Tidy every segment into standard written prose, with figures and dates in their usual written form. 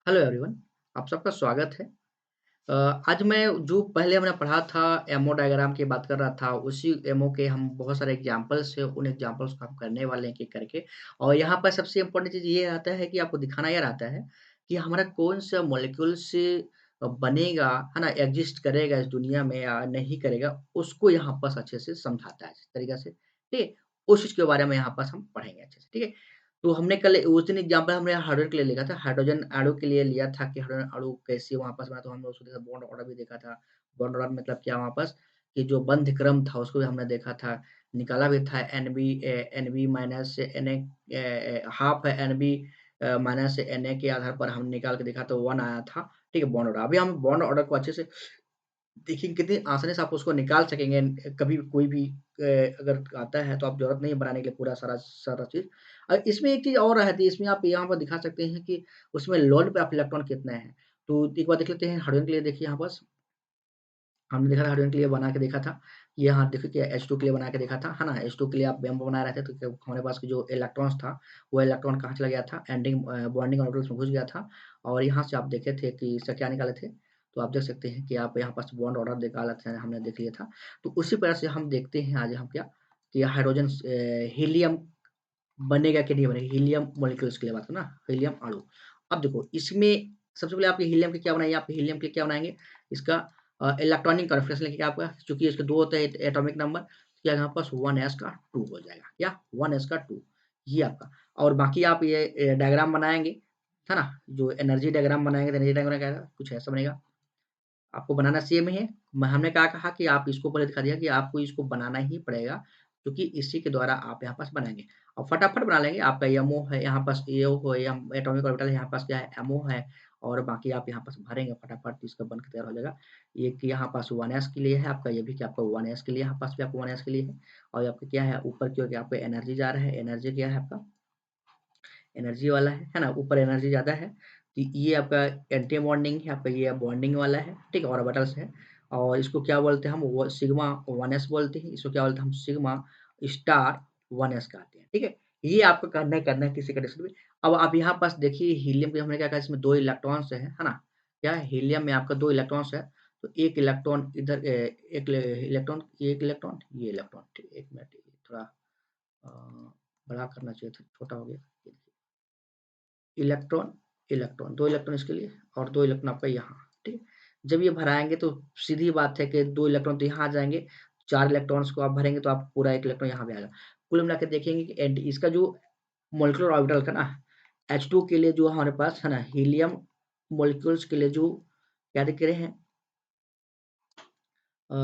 Hello everyone, आप सबका स्वागत है। अ, आज मैं जो पहले हमने पढ़ा था एमओ डायग्राम की बात कर रहा था, उसी एमओ के हम बहुत सारे एग्ज़ाम्पल्स हैं, उन एग्ज़ाम्पल्स को हम करने वाले हैं एक-एक करके। और यहाँ पर सबसे इम्पोर्टेंट चीज़ ये आता है कि आपको दिखाना ये रहता है कि हमारा कौन-सा मॉलिक्यूल से बनेगा, है ना? एक्ज़िस्ट करेगा इस दुनिया में या नहीं करेगा, उसको यहाँ पास अच्छे से समझाता है, इस तरीक़े से, ठीक है? उस चीज़ के बारे में यहाँ पास हम पढ़ेंगे अच्छे से, ठीक है? तो हमने कल उस दिन एग्ज़ाम्पल हमने हाइड्रोजन के लिए लिखा था, हाइड्रोजन अणु के लिए लिया था कि हाइड्रोजन अणु कैसे वहाँ पास बना, तो हमने उसको देखा बॉन्ड ऑर्डर भी देखा था। बॉन्ड ऑर्डर मतलब क्या वहाँ पास कि जो बंध क्रम था उसको भी हमने देखा था, निकाला भी था एनबी माइनस एनए हाफ है एनबी माइनस एनए के आधार पर हम निकाल के देखा तो 1 आया था, ठीक है? Bond order. अभी हम बॉन्ड ऑर्डर को अच्छे से देखिए कितनी आसानी से आप उसको निकाल सकेंगे कभी कोई भी अगर आता है तो आप ज़रूरत नहीं है बनाने के लिए पूरा सारा सारा चीज़। इसमें एक चीज़ और रहती है इसमें आप यहाँ पर दिखा सकते हैं कि उसमें लोन पे आप इलेक्ट्रॉन कितने हैं। तो एक बार देख लेते हैं हाइड्रोजन के लिए देखिए यहाँ पास हमने देखा था हाइड्रोजन के लिए बना के देखा था। यहाँ देखिए कि H2 के लिए बना के देखा था, है ना? H2 के लिए आप बेंबो बना रहे थे तो क्या हमारे पास के जो इलेक्ट्रॉन्स था, वो इलेक्ट्रॉन कहाँ चला गया था बॉन्डिंग ऑर्बिटल्स में घुस गया था और यहाँ से आप देखे थे कि इससे क्या निकाले थे? तो आप देख सकते हैं कि आप यहाँ पास बॉन्ड ऑर्डर निकाला था, हमने देख लिया था। तो उसी प्रकार से हम देखते हैं आज हम क्या कि हाइड्रोजन हीलियम बनेगा कि नहीं बनेगा? हीलियम मॉलिक्यूल्स के लिए बात करें ना, हीलियम अणु। अब देखो इसमें सबसे पहले आप हीलियम के क्या बनाइए, आप हीलियम के क्या बनाएँगे? इसका इलेक्ट्रॉनिक कॉन्फ़िगरेशन लिखिए आपका चूँकि इसके 2 होते हैं एटॉमिक नंबर, क्या यहाँ पास 1s का 2 हो जाएगा। क्या? 1s का 2 ये आपका और बाकी आप ये डायग्राम बनाएँगे, है ना? जो एनर्जी डायग्राम बनाएँगे तो एनर्जी डायग्राम क्या आएगा? कुछ ऐसा बनेगा। आपको बनाना सेम ही है। हमने क्या कहा कि आप इसको पहले दिखा दिया कि आपको इसको बनाना ही पड़ेगा, क्योंकि इसी के द्वारा आप यहाँ पास बनाएँगे और फटाफट बना लेंगे। आपका एमओ है, यहाँ पास एओ हो या एटॉमिक ऑर्बिटल है, यहाँ पास क्या है एमओ है और बाकी आप यहाँ पास भरेंगे फटाफट इसका बन के तैयार हो जाएगा। एक यहाँ पास 1s के लिए है आपका, ये भी क्या आपका 1s के लिए यहाँ पास भी आपको 1s के लिए है और आपका क्या है ऊपर की ओर क्या आपका एनर्जी जा रहा है, एनर्जी क्या है आपका एनर्जी वाला है ना? ऊपर एनर्जी ज़्यादा है, तो ये आपका एंटी बॉन्डिंग है, आपका ये बॉन्डिंग वाला है, ठीक है? ऑर्बिटल्स है और इसको क्या बोलते हैं हम वो सिग्मा 1s बोलते हैं, इसको क्या बोलते हैं हम सिग्मा स्टार 1s कहते हैं, ठीक है? ये आपको करना है किसी कंडीशन में। अब आप यहाँ पास देखिए हीलियम के हमने क्या कहा इसमें 2 इलेक्ट्रॉन्स है ना? क्या है हीलियम में आपका 2 इलेक्ट्रॉन्स है, तो 1 इलेक्ट्रॉन इधर एक इलेक्ट्रॉन, ये इलेक्ट्रॉन, ठीक है? 1 मिनट थोड़ा अ, बड़ा करना चाहिए था, छोटा हो गया। इलेक्ट्रॉन, इलेक्ट्रॉन 2 इलेक्ट्रॉन इसके लिए और 2 इलेक्ट्रॉन आपका यहाँ, ठीक है? जब ये भराएँगे तो सीधी बात है कि 2 इलेक्ट्रॉन तो यहाँ आ जाएँगे, 4 इलेक्ट्रॉन्स को आप भरेंगे तो आप पूरा 1 इलेक्ट्रॉन यहाँ भी आएगा। कुल मिला के देखेंगे कि इसका जो मॉलिक्यूलर ऑर्बिटल का ना H2 के लिए जो हमारे पास है ना हीलियम मॉलिक्यूल्स के लिए जो क्या दिख रहे हैं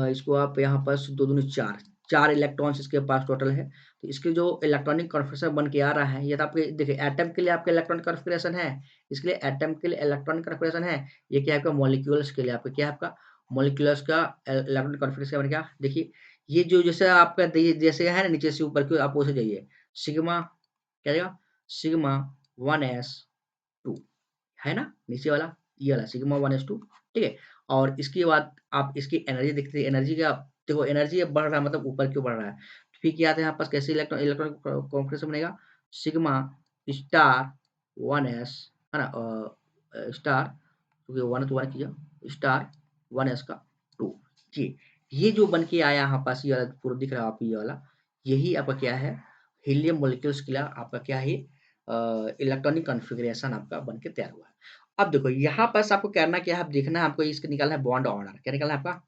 इसको आप यहाँ पास 2 दूनी 4, 4 इलेक्ट्रॉन्स इसके पास टोटल है। तो इसके जो इलेक्ट्रॉनिक कॉन्फ़िगरेशन बन के आ रहा है, ये तो आपके देखिए एटम के लिए आपका इलेक्ट्रॉनिक कॉन्फ़िगरेशन है, इसके लिए एटम के लिए इलेक्ट्रॉनिक कॉन्फ़िगरेशन है। ये क्या है आपका मॉलिक्यूल्स के लिए आपका क्या है आपका मॉलिक्यूल्स का इलेक्ट्रॉनिक कॉन्फ़िगरेशन बन गया। देखिए, ये जो जैसे आपका जैसे है ना नीचे से ऊपर की ओर आप वैसे जाइए। सिग्मा क्या आएगा? सिग्मा 1s2 है ना? नीचे वाला, ये वाला सिग्मा 1s2 ठीक है? और इसके बाद आप इसकी एनर्जी देखते हैं, एनर्जी का देखो एनर्जी अब बढ़ रहा है मतलब ऊपर क्यों बढ़ रहा है? फिर क्या आता है यहाँ पास कैसे इलेक्ट्रॉन कॉन्फ़िगरेशन बनेगा? सिग्मा स्टार 1s है ना? स्टार क्योंकि 1 तो 1 कीजिए स्टार 1s का 2 जी, ये जो बन के आया यहाँ पास ये वाला पूरा दिख रहा है आपको ये वाला, यही आपका क्या है? हीलियम मॉलिक्यूल्स के लिए आपका क्या है? इलेक्ट्रॉनिक कॉन्फ़िगरेशन आपका बन के तैयार हुआ है। अब देखो यहाँ पास आपको करना क्या है, अब देखना है आपको इसका निकालना है बॉन्ड ऑर्डर। क्या निकालना है आपका?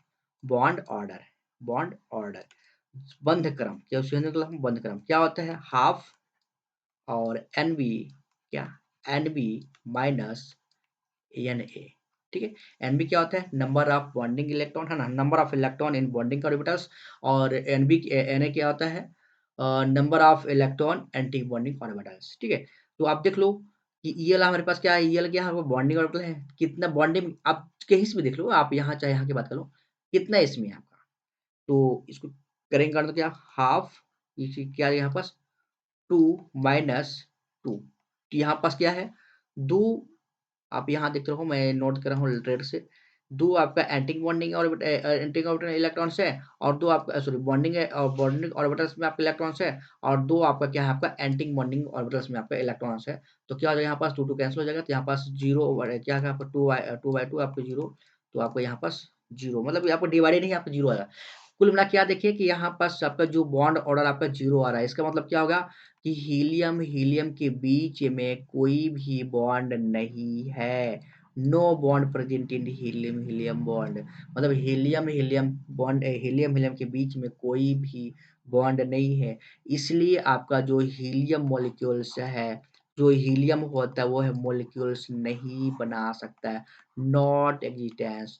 Bond order, bond order. बंध क्रम, क्या उससे निकला बंध क्रम। क्या होता है? हाफ और एनबी क्या? एनबी माइनस एनए, ठीक है? एनबी क्या होता है? नंबर ऑफ बॉन्डिंग इलेक्ट्रॉन है ना? Number of electron in bonding orbitals और एनए क्या होता है? Number of electron anti bonding orbitals, ठीक है? तो आप देख लो कि ये वाला हमारे पास क्या है? ये वाला क्या है? वो बॉन्डिंग ऑर्बिटल है। कितना बॉन्डिंग आप कहीं से भी देख लो, आप यहाँ चाहे यहाँ की बात कर लो, कितना इसमें है आपका? तो इसको करेंगे तो क्या हाफ ये क्या है यहाँ पास 2 माइनस 2 तो यहाँ पास क्या है 2 आप यहाँ देख रहे हो मैं नोट कर रहा हूँ रेड से 2 आपका anti bonding anti orbital electrons है और 2 आपका सॉरी बॉन्डिंग है और बॉन्डिंग ऑर्बिटल्स में आपके इलेक्ट्रॉन्स है और 2 आपका क्या है आपका एंटी बॉन्डिंग ऑर्बिटल्स में आपका इलेक्ट्रॉन्स है। तो क्या हो जाएगा यहाँ पास 2 कैंसल हो जाएगा तो यहाँ पास 0 ओवर क्या है आपका 2/2 आपको 0 तो आपको यहाँ पास 0 मतलब आपको डिवाइडेड नहीं आपको 0 आएगा। कुल मिला के देखिए कि यहाँ पास आपका जो बॉन्ड ऑर्डर आपका 0 आ रहा है। इसका मतलब क्या होगा कि हीलियम हीलियम के बीच में कोई भी बॉन्ड नहीं है। No bond present in helium helium bond मतलब helium helium bond helium helium के बीच में कोई भी बॉन्ड नहीं है। इसलिए आपका जो हीलियम मॉलिक्यूल्स है जो हीलियम होता है वो है मॉलिक्यूल्स नहीं बना सकता है। नॉट एग्जिस्टेंस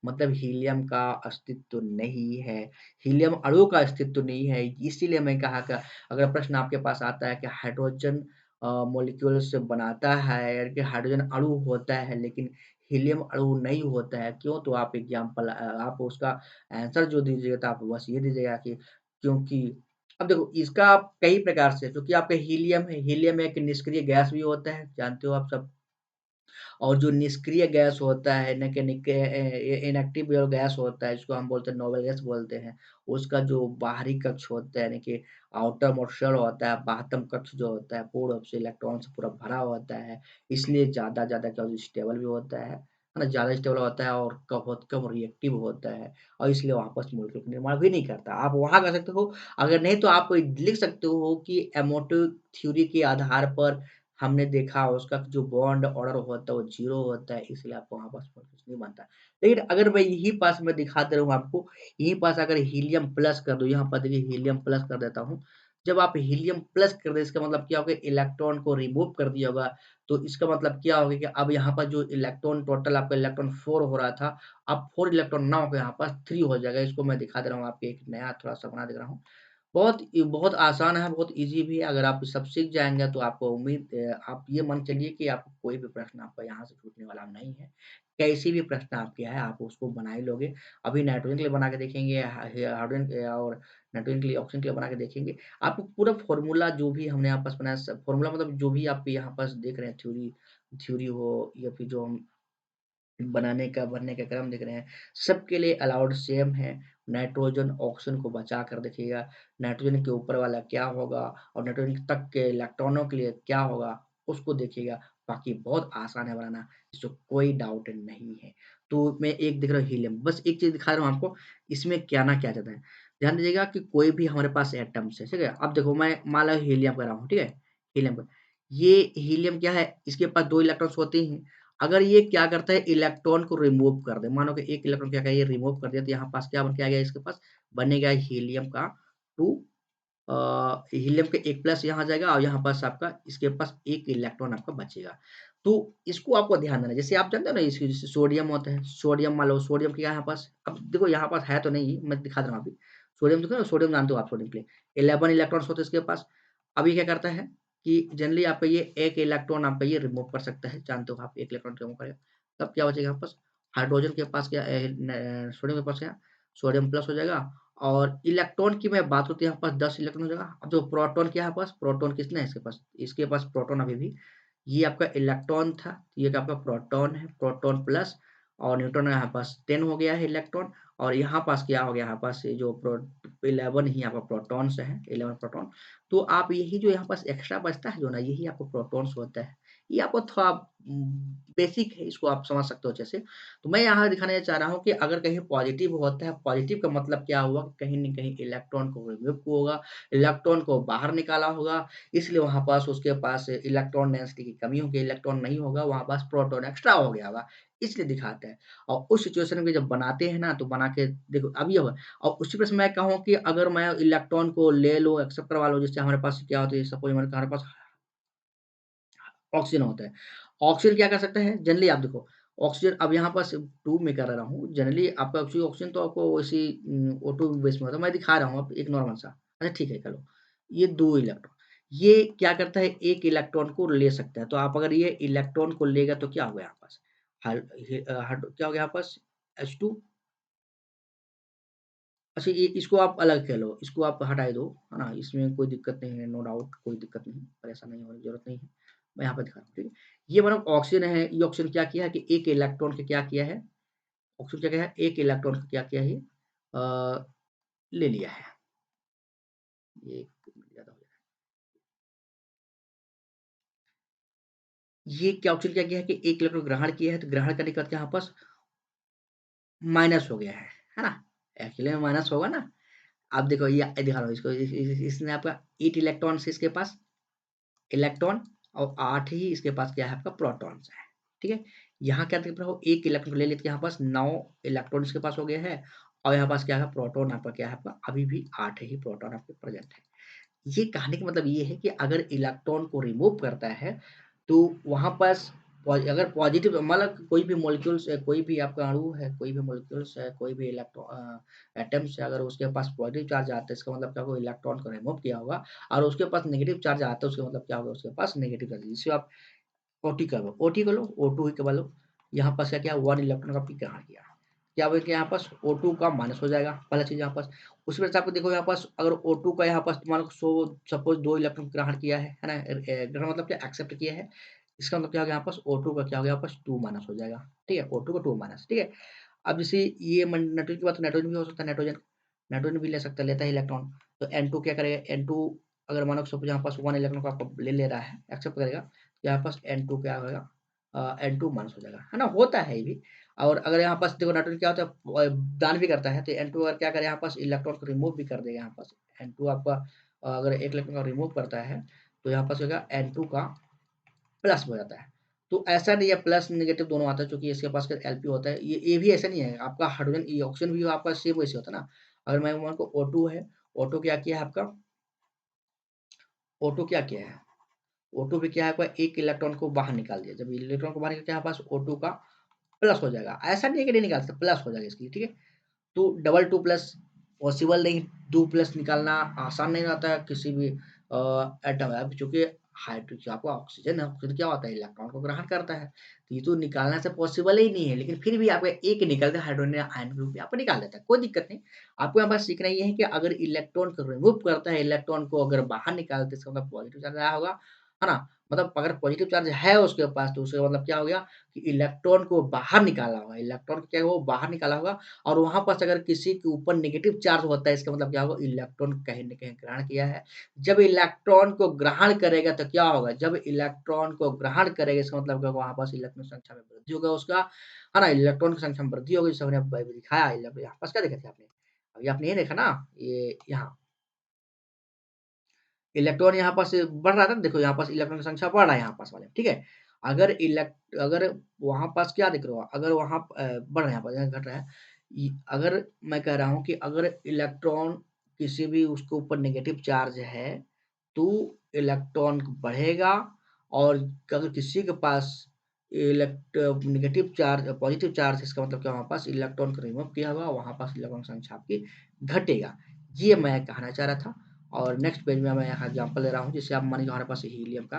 मतलब हीलियम का अस्तित्व नहीं है। हीलियम अणु का अस्तित्व नहीं है। इसीलिए मैं कहा कि अगर प्रश्न आपके पास आता है कि हाइड्रोजन मॉलिक्यूल से बनाता है यानी कि हाइड्रोजन अणु होता है लेकिन हीलियम अणु नहीं होता है क्यों? तो आप एग्जाम्पल आप उसका आंसर जो दीजिएगा तो आप बस ये दीजिएगा कि क्योंकि अब देखो इसका आप कई प्रकार से जो कि आपका हीलियम है, हीलियम एक निष्क्रिय गैस भी होता है, जानते हो आप सब। और जो निष्क्रिय गैस होता है न कि इनएक्टिव जो गैस होता है जिसको हम बोलते हैं नोबल गैस बोलते हैं, उसका जो बाहरी कक्ष होता है यानी कि आउटर मोस्ट शेल होता है, बाह्यतम कक्ष जो होता है पूर्ण रूप से इलेक्ट्रॉन से पूरा भरा होता है, इसलिए ज़्यादा क्या स्टेबल भी होता है ना? ज़्यादा स्टेबल होता है और बहुत कम रिएक्टिव होता है और इसलिए वो आपस में मॉलिक्यूल का निर्माण भी नहीं करता। आप वहाँ कर सकते हो, अगर नहीं तो आप लिख सकते हो कि एमोटिव थ्योरी के आधार पर हमने देखा उसका जो बॉन्ड ऑर्डर होता है वो 0 होता है इसलिए आपको वहाँ पास कुछ नहीं बनता। लेकिन अगर मैं यहीं पास मैं दिखाते रहूँ आपको, यहीं पास अगर हीलियम प्लस कर दूँ, यहाँ पर देखिए हीलियम प्लस कर देता हूँ। जब आप हीलियम प्लस कर दें इसका मतलब क्या होगा इलेक्ट्रॉन को रिमूव कर दिया होगा, तो इसका मतलब क्या होगा कि अब यहाँ पर जो इलेक्ट्रॉन टोटल आपका इलेक्ट्रॉन 4 हो रहा था, अब 4 इलेक्ट्रॉन ना होकर यहाँ पास 3 हो जाएगा। इसको मैं दिखा दे रहा हूँ आपको एक नया थोड़ा-सा बना दे रहा हूँ। बहुत आसान है, बहुत ईज़ी भी है, अगर आप सब सीख जाएँगे तो आपको आप ये मान के चलिए कि आपको कोई भी प्रश्न आपका यहाँ से छूटने वाला नहीं है। कैसी भी प्रश्न आपके आए, आप उसको बना ही लोगे। अभी नाइट्रोजन के लिए बना के देखेंगे, हाइड्रोजन के और नाइट्रोजन के लिए, ऑक्सीजन के लिए बना के देखेंगे। आपको पूरा फ़ॉर्मूला जो भी हमने यहाँ पास बनाया सब फ़ॉर्मूला मतलब जो भी आप यहाँ पास देख रहे हैं थ्योरी थ्योरी हो या फिर जो हम बनाने का बनने का क्रम देख रहे हैं, सबके लिए अलाउड सेम है। नाइट्रोजन, ऑक्सीजन को बचा कर देखिएगा, नाइट्रोजन के ऊपर वाला क्या होगा और नाइट्रोजन तक के इलेक्ट्रॉनों के लिए क्या होगा, उसको देखिएगा। बाकी बहुत आसान है बनाना, इसमें कोई डाउट नहीं है। तो मैं एक दिख रहा है हीलियम, बस एक चीज़ दिखा रहा हूँ आपको, इसमें क्या ना क्या जाता है। ध्यान दीजिएगा कि कोई भी हमारे पास एटम्स है, ठीक है? अब देखो मैं मान लो हीलियम कर रहा हूँ, ठीक है? हीलियम का ये हीलियम क्या है, इसके पास 2 इलेक्ट्रॉन्स होते ही हैं। अगर ये क्या करता है इलेक्ट्रॉन को रिमूव कर दे, मानो कि एक इलेक्ट्रॉन क्या किया ये रिमूव कर दिया तो यहाँ पास क्या बन के आ गया इसके पास बनेगा हीलियम का 2 हीलियम के 1 प्लस यहाँ जाएगा और यहाँ पास आपका इसके पास 1 इलेक्ट्रॉन आपका बचेगा। तो इसको आपको ध्यान देना है, जैसे आप जानते हो ना इसकी जैसे सोडियम होता है, सोडियम मान लो सोडियम क्या है यहाँ पास अब देखो यहाँ पास है तो नहीं, मैं दिखा दे रहा हूँ अभी। सोडियम देखो ना सोडियम जानते हो आप सोडियम के लिए 11 इलेक्ट्रॉन्स होते हैं इसके पास। अब ये क्या करता है कि जनरली आपका ये 1 इलेक्ट्रॉन आपका ये रिमूव कर सकता है, जानते हो आप 1 इलेक्ट्रॉन रिमूव करेगा। तब क्या बचेगा यहाँ पास हाइड्रोजन के पास क्या सोडियम के पास क्या सोडियम प्लस हो जाएगा और इलेक्ट्रॉन की मैं बात होती है यहाँ पास 10 इलेक्ट्रॉन हो जाएगा। अब जो प्रोटॉन क्या है यहाँ पास प्रोटॉन कितना है इसके पास प्रोटॉन अभी भी ये आपका इलेक्ट्रॉन था, ये आपका प्रोटॉन है, प्रोटॉन प्लस और न्यूट्रॉन यहाँ पास 10 हो गया है इलेक्ट्रॉन और यहाँ पास क्या हो गया यहाँ पास ये जो 11 ही यहाँ पर प्रोटॉन्स है 11 प्रोटॉन। तो आप यही जो यहाँ पास एक्स्ट्रा बचता है जो ना यही आपको प्रोटॉन्स होता है। ये आपको थोड़ा बेसिक है, इसको आप समझ सकते हो अच्छे से। तो मैं यहाँ दिखाने चाह रहा हूँ कि अगर कहीं पॉजिटिव होता है, पॉजिटिव का मतलब क्या हुआ कि कहीं न कहीं इलेक्ट्रॉन को रिमूव होगा, इलेक्ट्रॉन को बाहर निकाला होगा, इसलिए वहाँ पास उसके पास इलेक्ट्रॉन डेंसिटी की कमी होगी, इलेक्ट्रॉन नहीं होगा, वहाँ पास प्रोटॉन एक्स्ट्रा हो गया होगा, इसलिए दिखाता है। और उस सिचुएशन में जब बनाते हैं ना, तो बना के देखो अब ये हुआ और उसी पे से मैं कहूँ कि अगर मैं इलेक्ट्रॉन को ले लूँ, एक्सेप्ट करवा लूँ, जैसे हमारे पास क्या होता है, सपोज़ हमारे पास ऑक्सीजन होता है। ऑक्सीजन क्या कर सकता है, जनरली आप देखो, ऑक्सीजन अब यहाँ पास 2 में कर रहा हूँ, जनरली आपका ऑक्सीजन तो आपको वैसी O2 बेस में होता है, मैं दिखा रहा हूँ अब एक नॉर्मल सा। अच्छा ठीक है चलो, ये 2 इलेक्ट्रॉन, ये क्या करता है 1 इलेक्ट्रॉन को ले सकता है, तो आप अगर ये इलेक्ट्रॉन को लेगा तो क्या होगा यहाँ पास? क्या हो गया यहाँ पास H2 अच्छा ये इसको आप अलग कह लो, इसको आप हटा ही दो, है ना? इसमें कोई दिक्कत नहीं है, नो डाउट कोई दिक्कत नहीं, परेशान नहीं होने की ज़रूरत नहीं है। मैं यहाँ पे दिखा रहा हूँ, ठीक है? ये मतलब ऑक्सीजन है, ये ऑक्सीजन क्या किया है कि एक इलेक्ट्रॉन को क्या किया है, ऑक्सीजन क्या किया है, एक इलेक्ट्रॉन को क्या किया है ले लिया है। ये 1 मिनट ज़्यादा हो जाएगा। ये क्या ऑक्सीजन क्या किया है कि एक इलेक्ट्रॉन ग्रहण किया है, तो ग्रहण करने के बाद यहाँ पास माइनस हो गया है ना? एक्चुअली में माइनस होगा ना? अब देखो ये दिखा रहा हूँ इसको इसने आपका 8 इलेक्ट्रॉन्स है इसके पास, इलेक्ट्रॉन और 8 ही इसके पास क्या है आपका प्रोटॉन्स है, ठीक है? यहाँ क्या देख रहे हो 1 इलेक्ट्रॉन ले लेते हैं यहाँ पास 9 इलेक्ट्रॉन इसके पास हो गया है और यहाँ पास क्या है प्रोटॉन आपका क्या है आपका अभी भी 8 ही प्रोटॉन आपके प्रेजेंट है। ये कहने का मतलब ये है कि अगर इलेक्ट्रॉन को रिमूव करता है, तो वहाँ पास अगर पॉजिटिव मतलब कोई भी मॉलिक्यूल्स है, कोई भी आपका अणु है, कोई भी मॉलिक्यूल्स है, कोई भी एटम्स है, अगर उसके पास पॉजिटिव चार्ज आता है, इसका मतलब क्या होगा इलेक्ट्रॉन को रिमूव किया होगा और उसके पास नेगेटिव चार्ज आता है, उसका मतलब क्या होगा उसके पास नेगेटिव चार्ज जिसे आप ओटी कर लो, ओटी कर लो, O2 ही करवा लो। यहाँ पास क्या किया 1 इलेक्ट्रॉन का ग्रहण किया। क्या होगा कि यहाँ पास O2 का माइनस हो जाएगा, पहला चीज़ यहाँ पास। उसी वजह से आपको देखो यहाँ पास अगर O2 का यहाँ पास मान लो सपोज़ 2 इलेक्ट्रॉन ग्रहण किया है ना? ग्रहण मतलब क्या एक्सेप्ट किया है। इसका मतलब क्या हो गया यहाँ पास O2 का क्या हो गया यहाँ पास 2 माइनस हो जाएगा, ठीक है? O2 का 2 माइनस, ठीक है? अब जैसे ये नाइट्रोजन की बात तो नाइट्रोजन भी हो सकता है नाइट्रोजन, नाइट्रोजन भी ले सकता है, लेता है इलेक्ट्रॉन। तो N2 क्या करेगा N2 अगर मानो सपोज़ यहाँ पास 1 इलेक्ट्रॉन का आपको ले रहा है, एक्सेप्ट करेगा, तो यहाँ पास N2 क्या होगा N2 माइनस हो जाएगा, है ना? होता है ये भी। और अगर यहाँ पास देखो नाइट्रोजन क्या होता है दान भी करता है, तो N2 अगर क्या करे यहाँ पास इलेक्ट्रॉन को रिमूव भी कर देगा यहाँ पास। N2 आपका अगर 1 इलेक्ट्रॉन का रिमूव करता है, तो यहाँ पास होगा N2 का प्लस हो जाता है। तो ऐसा नहीं है प्लस नेगेटिव दोनों आता है क्योंकि इसके पास एलपी होता है। ये भी ऐसा नहीं है आपका हाइड्रोजन ये ऑक्सीजन भी आपका सेम वैसे होता है ना। अगर मैं मान को O2 है, O2 क्या किया है आपका O2 क्या किया है O2 भी क्या है आपका एक इलेक्ट्रॉन को बाहर निकाल दिया। जब इलेक्ट्रॉन को बाहर निकल के यहाँ पास O2 का प्लस हो जाएगा। ऐसा नहीं है कि नहीं निकाल सकते प्लस हो जाएगा इसके लिए, ठीक है? तो डबल 2 प्लस पॉसिबल नहीं, 2 प्लस निकालना आसान नहीं रहता है किसी भी एटम है चूँकि हाइड्रोजन आपका ऑक्सीजन है, ऑक्सीजन क्या होता है इलेक्ट्रॉन को ग्रहण करता है। तो ये तो निकालना से पॉसिबल ही नहीं है, लेकिन फिर भी आपका एक निकलता है हाइड्रोजन आयन के रूप में आपको निकाल देता है, कोई दिक्कत नहीं। आपको यहाँ पास सीखना ये है कि अगर इलेक्ट्रॉन को रिमूव करता है, इलेक्ट्रॉन को अगर बाहर निकालते है इसका मतलब पॉजिटिव चार्ज आया होगा, है ना? मतलब अगर पॉजिटिव चार्ज है उसके पास तो उसका मतलब क्या हो गया कि इलेक्ट्रॉन को बाहर निकाला होगा, इलेक्ट्रॉन क्या है वो बाहर निकाला होगा और वहाँ पास अगर किसी के ऊपर नेगेटिव चार्ज होता है इसका मतलब क्या होगा इलेक्ट्रॉन कहीं न कहीं ग्रहण किया है। जब इलेक्ट्रॉन को ग्रहण करेगा तो क्या होगा? जब इलेक्ट्रॉन को ग्रहण करेगा इसका मतलब क्या होगा वहाँ पास इलेक्ट्रॉन संख्या में वृद्धि होगा उसका, है ना? इलेक्ट्रॉन की संख्या में वृद्धि होगी जैसे हमने ब दिखाया यहाँ पास क्या देखा था आपने? अभी आपने ये देखा ना ये यहाँ इलेक्ट्रॉन यहाँ पास बढ़ रहा था ना देखो यहाँ पास इलेक्ट्रॉन की संख्या बढ़ रहा है यहाँ पास वाले, ठीक है? अगर वहाँ पास क्या देख रहे हो अगर वहाँ बढ़ रहा है यहाँ पास यहाँ घट रहा है। अगर मैं कह रहा हूँ कि अगर इलेक्ट्रॉन किसी भी उसके ऊपर नेगेटिव चार्ज है, तो इलेक्ट्रॉन बढ़ेगा और अगर किसी के पास नेगेटिव चार्ज पॉजिटिव चार्ज है इसका मतलब क्या वहाँ पास इलेक्ट्रॉन को रिमूव किया होगा, वहाँ पास इलेक्ट्रॉन की संख्या आपकी घटेगा। ये मैं कहना चाह रहा था। और नेक्स्ट पेज में मैं यहाँ एग्जांपल दे रहा हूँ जैसे आप मानिए हमारे पास हीलियम का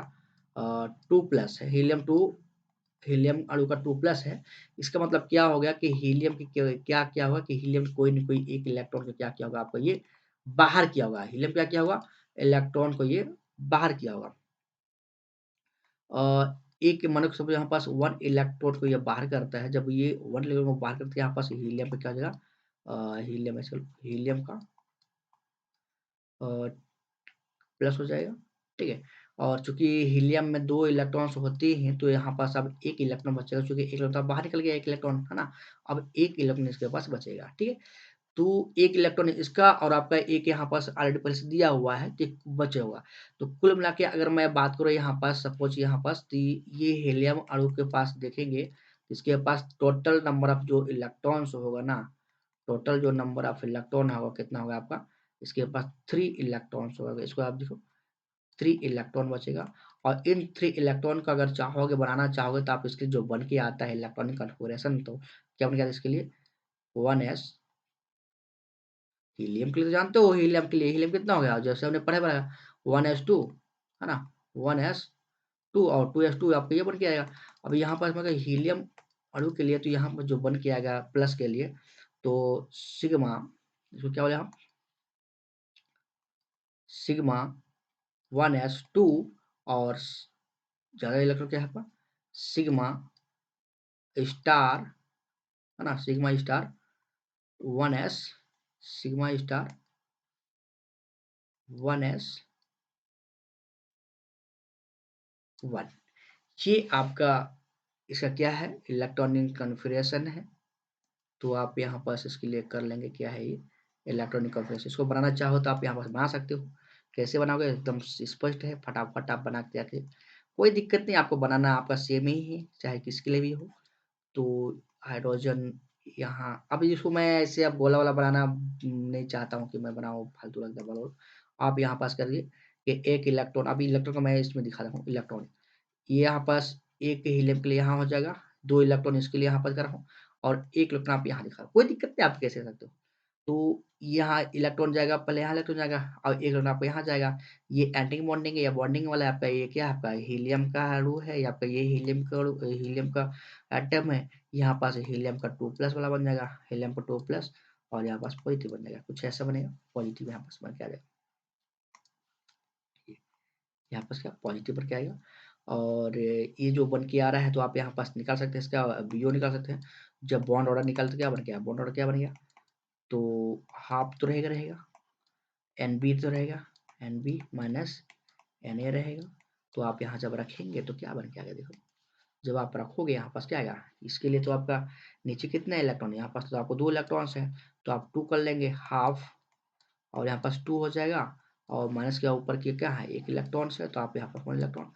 2 प्लस है हीलियम अणु का 2 प्लस है। इसका मतलब क्या हो गया कि हीलियम की क्या होगा कि हीलियम कोई न कोई एक इलेक्ट्रॉन को क्या किया होगा आपको ये बाहर किया होगा। हीलियम क्या किया होगा इलेक्ट्रॉन को ये बाहर किया होगा। एक मानो कि सपोज़ यहाँ पास 1 इलेक्ट्रॉन को ये बाहर करता है, जब ये 1 इलेक्ट्रॉन को बाहर करता है यहाँ पास हीलियम पे क्या हो जाएगा हीलियम का अ, प्लस हो जाएगा, ठीक है? और चूँकि हीलियम में 2 इलेक्ट्रॉन्स होते हैं, तो यहाँ पास अब 1 इलेक्ट्रॉन बचेगा चूँकि 1 इलेक्ट्रॉन बाहर निकल गया 1 इलेक्ट्रॉन, है ना? अब 1 इलेक्ट्रॉन इसके पास बचेगा, ठीक है? तो 1 इलेक्ट्रॉन इसका और आपका 1 यहाँ पास ऑलरेडी पहले से दिया हुआ है, तो 1 बचा होगा। तो कुल मिला के अगर मैं बात करूँ यहाँ पास सपोज़ यहाँ पास तो ये हीलियम अणु के पास देखेंगे, इसके पास टोटल नंबर ऑफ जो इलेक्ट्रॉन्स होगा ना, टोटल जो नंबर ऑफ इलेक्ट्रॉन होगा कितना होगा आपका? इसके पास 3 इलेक्ट्रॉन्स होगा। इसको आप देखो 3 इलेक्ट्रॉन बचेगा और इन 3 इलेक्ट्रॉन को अगर चाहोगे बनाना चाहोगे तो आप इसके जो बन के आता है इलेक्ट्रॉनिक कॉन्फ़िगरेशन तो क्या बन के आता है इसके लिए 1s हीलियम के लिए तो जानते हो हीलियम के लिए हीलियम कितना हो गया जैसे हमने पढ़ा 1s2 है ना 1s2 और 2s2 आपका ये बन के आएगा। अब यहाँ पास मैं हीलियम अणु के लिए तो यहाँ पर जो बन के आएगा प्लस के लिए तो सिग्मा इसको क्या बोले हम सिग्मा 1s2 और ज़्यादा इलेक्ट्रॉन क्या है आपका सिग्मा स्टार, है ना, sigma star 1s, sigma star 1s 1। ये आपका इसका क्या है इलेक्ट्रॉनिक कॉन्फ़िगरेशन है। तो आप यहाँ पास इसके लिए कर लेंगे क्या है ये इलेक्ट्रॉनिक कॉन्फ़िगरेशन। इसको बनाना चाहो तो आप यहाँ पास बना सकते हो। कैसे बनाओगे एकदम स्पष्ट है, फटाफट आप बना के आके कोई दिक्कत नहीं, आपको बनाना आपका सेम ही है चाहे किसके लिए भी हो। तो हाइड्रोजन यहाँ अब इसको मैं ऐसे अब गोला वाला बनाना नहीं चाहता हूँ कि मैं बनाऊँ फालतू लगता है। आप यहाँ पास करिए कि एक इलेक्ट्रॉन, अभी इलेक्ट्रॉन का मैं इसमें दिखा रहा हूँ इलेक्ट्रॉन, ये यहाँ पास एक हीलियम के लिए यहाँ हो जाएगा, 2 इलेक्ट्रॉन इसके लिए यहाँ पर कर रहा हूँ और 1 इलेक्ट्रॉन आप यहाँ दिखा रहा हूँ। कोई दिक्कत नहीं, आप कैसे कर सकते हो। तो यहाँ इलेक्ट्रॉन जाएगा, पहले यहाँ इलेक्ट्रॉन जाएगा और 1 इलेक्ट्रॉन आपका यहाँ जाएगा। ये एंटी बॉन्डिंग है या बॉन्डिंग वाला है आपका, ये क्या है आपका हीलियम का अणु है या आपका ये हीलियम का एटम है। यहाँ पास हीलियम का 2 प्लस वाला बन जाएगा, हीलियम का 2 प्लस और यहाँ पास पॉजिटिव बन जाएगा, कुछ ऐसा बनेगा, पॉजिटिव यहाँ पास बन के आ जाएगा। यहाँ पास क्या पॉजिटिव पर क्या आएगा और ये जो बन के आ रहा है तो आप यहाँ पास निकाल सकते हैं इसका बीओ निकाल सकते हैं। जब बॉन्ड ऑर्डर निकालते क्या बन गया, बॉन्ड ऑर्डर क्या बन गया, तो हाफ तो रहेगा एन बी तो रहेगा, N B minus N A रहेगा। तो आप यहाँ जब रखेंगे तो क्या बन के आएगा देखो, जब आप रखोगे यहाँ पास क्या आएगा, इसके लिए तो आपका नीचे कितना इलेक्ट्रॉन, यहाँ पास तो आपको 2 इलेक्ट्रॉन्स है तो आप 2 कर लेंगे हाफ और यहाँ पास 2 हो जाएगा और माइनस के ऊपर की क्या है 1 इलेक्ट्रॉन है तो आप यहाँ पर 1 इलेक्ट्रॉन,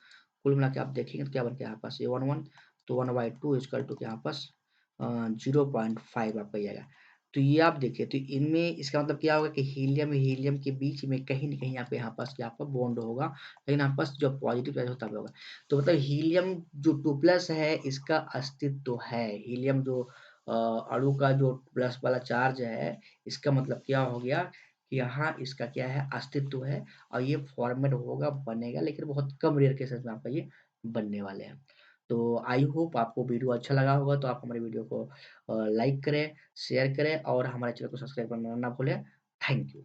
कुल मिला के आप देखेंगे तो क्या बन के यहाँ पास ये 1 1 तो 1/2 इक्वल टू यहाँ पास 0.5 आपका ये आएगा। तो ये आप देखिए तो इनमें इसका मतलब क्या होगा कि हीलियम हीलियम के बीच में कहीं न कहीं आपके यहाँ पास क्या आपका बॉन्ड होगा, लेकिन यहाँ पास जो पॉजिटिव चार्ज होता है होगा। तो मतलब हीलियम जो 2 प्लस है इसका अस्तित्व है, हीलियम जो अणु का जो प्लस वाला चार्ज है इसका मतलब क्या हो गया कि यहाँ इसका क्या है अस्तित्व है और ये फॉर्मेट होगा बनेगा, लेकिन बहुत कम रेयर केसेस में आपका ये बनने वाले हैं। तो आई होप आपको वीडियो अच्छा लगा होगा, तो आप हमारे वीडियो को लाइक करें, शेयर करें और हमारे चैनल को सब्सक्राइब करना ना भूलें। Thank you.